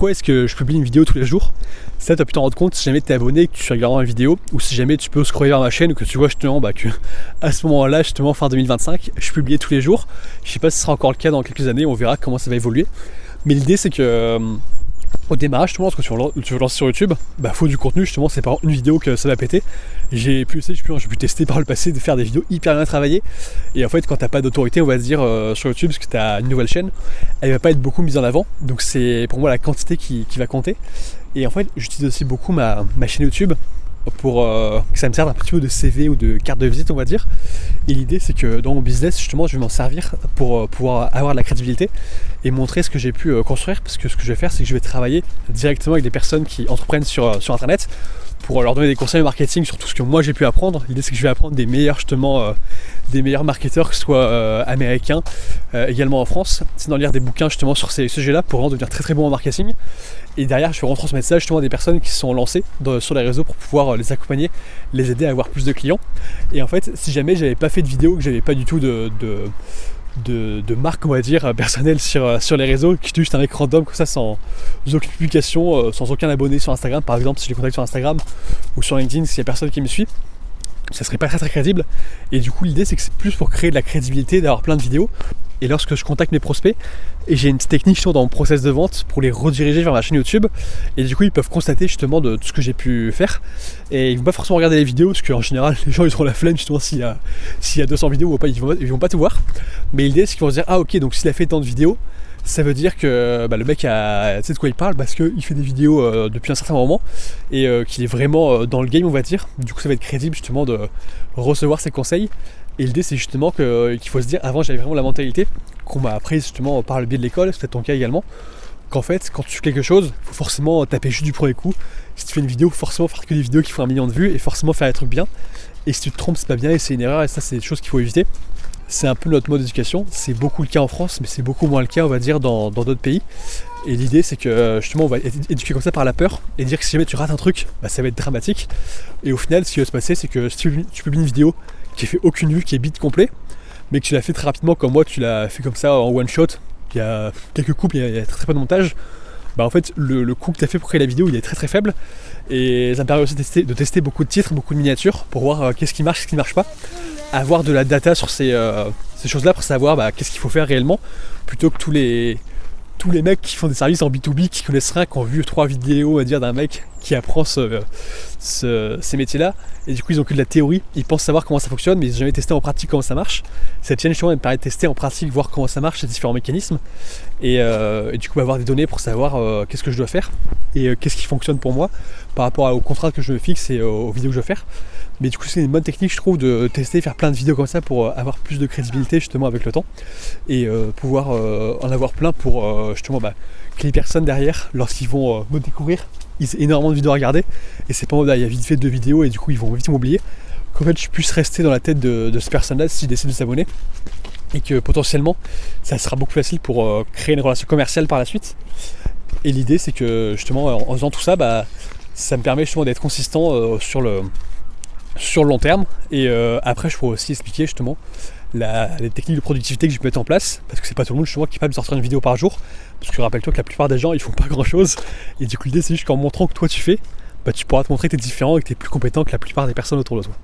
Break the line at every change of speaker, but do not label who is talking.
pourquoi est-ce que je publie une vidéo tous les jours? Ça, tu as pu t'en rendre compte si jamais tu es abonné, que tu suis régulièrement une vidéo, ou si jamais tu peux scroller vers ma chaîne, ou que tu vois justement que à ce moment-là, justement fin 2025, je publiais tous les jours. Je sais pas si ce sera encore le cas dans quelques années, on verra comment ça va évoluer. Mais l'idée c'est que au démarrage, justement, lorsque tu veux lancer sur YouTube, faut du contenu, justement, c'est pas une vidéo que ça va péter. J'ai pu tester par le passé de faire des vidéos hyper bien travaillées. Et en fait, quand t'as pas d'autorité, on va se dire, sur YouTube, parce que t'as une nouvelle chaîne, elle va pas être beaucoup mise en avant. Donc c'est pour moi la quantité qui va compter. Et en fait, j'utilise aussi beaucoup ma chaîne YouTube pour que ça me serve un petit peu de CV ou de carte de visite, on va dire. Et l'idée c'est que dans mon business, justement, je vais m'en servir pour pouvoir avoir de la crédibilité et montrer ce que j'ai pu construire, parce que ce que je vais faire, c'est que je vais travailler directement avec des personnes qui entreprennent sur internet pour leur donner des conseils de marketing sur tout ce que moi j'ai pu apprendre. L'idée c'est que je vais apprendre des meilleurs, justement, des meilleurs marketeurs, que ce soit américains, également en France, sinon lire des bouquins justement sur ces sujets-là pour vraiment devenir très très bon en marketing. Et derrière, je vais retransmettre ça justement à des personnes qui sont lancées sur les réseaux pour pouvoir les accompagner, les aider à avoir plus de clients. Et en fait, si jamais j'avais pas fait de vidéo, que j'avais pas du tout de marque, on va dire, personnelle sur les réseaux, qui était juste un mec random comme ça, sans aucune publication, sans aucun abonné sur Instagram, par exemple, si je les contacte sur Instagram ou sur LinkedIn, s'il y a personne qui me suit, ça serait pas très très crédible. Et du coup, l'idée c'est que c'est plus pour créer de la crédibilité, d'avoir plein de vidéos. Et lorsque je contacte mes prospects, et j'ai une petite technique justement dans mon process de vente pour les rediriger vers ma chaîne YouTube, et du coup ils peuvent constater justement de tout ce que j'ai pu faire, et ils vont pas forcément regarder les vidéos, parce qu'en général les gens ils auront la flemme justement s'il y a 200 vidéos, ils vont pas tout voir. Mais l'idée c'est qu'ils vont se dire, ah ok, donc s'il a fait tant de vidéos, ça veut dire que le mec sait de quoi il parle, parce qu'il fait des vidéos depuis un certain moment, et qu'il est vraiment dans le game, on va dire. Du coup ça va être crédible justement de recevoir ses conseils. Et l'idée c'est justement qu'il faut se dire, avant j'avais vraiment la mentalité qu'on m'a appris justement par le biais de l'école, c'est peut-être ton cas également, qu'en fait quand tu fais quelque chose, il faut forcément taper juste du premier coup. Si tu fais une vidéo, il faut forcément faire que des vidéos qui font 1 million de vues, et forcément faire des trucs bien. Et si tu te trompes, c'est pas bien, et c'est une erreur, et ça c'est des choses qu'il faut éviter. C'est un peu notre mode d'éducation, c'est beaucoup le cas en France, mais c'est beaucoup moins le cas, on va dire, dans d'autres pays. Et l'idée c'est que justement on va être éduqué comme ça par la peur, et dire que si jamais tu rates un truc, ça va être dramatique. Et au final, ce qui va se passer, c'est que si tu publies une vidéo qui fait aucune vue, qui est bit complet, mais que tu l'as fait très rapidement, comme moi tu l'as fait comme ça en one shot, il y a quelques coupes, il y a très peu de montage, en fait le coût que tu as fait pour créer la vidéo il est très très faible. Et ça me permet aussi de tester beaucoup de titres, beaucoup de miniatures, pour voir qu'est-ce qui marche, qu'est-ce qui ne marche pas, avoir de la data sur ces choses là pour savoir qu'est-ce qu'il faut faire réellement, plutôt que tous les mecs qui font des services en B2B, qui connaissent rien, qui ont vu 3 vidéos à dire d'un mec qui apprend ces métiers-là, et du coup ils ont que de la théorie, ils pensent savoir comment ça fonctionne, mais ils n'ont jamais testé en pratique comment ça marche. Cette chaîne justement elle me permet de tester en pratique, voir comment ça marche, ces différents mécanismes, et du coup avoir des données pour savoir qu'est-ce que je dois faire, et qu'est-ce qui fonctionne pour moi, par rapport aux contraintes que je me fixe et aux vidéos que je veux faire. Mais du coup c'est une bonne technique je trouve de tester, faire plein de vidéos comme ça pour avoir plus de crédibilité justement avec le temps, et pouvoir en avoir plein pour justement que les personnes derrière, lorsqu'ils vont me découvrir, ils aient énormément de vidéos à regarder, et c'est pas il y a vite fait 2 vidéos et du coup ils vont vite m'oublier, qu'en fait je puisse rester dans la tête de ce personnage s'il décide de s'abonner, et que potentiellement ça sera beaucoup plus facile pour créer une relation commerciale par la suite. Et l'idée c'est que justement en faisant tout ça, ça me permet justement d'être consistant sur le long terme. Et après je pourrais aussi expliquer justement les techniques de productivité que je peux mettre en place, parce que c'est pas tout le monde justement qui est capable de sortir une vidéo par jour, parce que rappelle-toi que la plupart des gens ils font pas grand chose, et du coup l'idée c'est juste qu'en montrant que toi tu fais, tu pourras te montrer que tu es différent et que tu es plus compétent que la plupart des personnes autour de toi.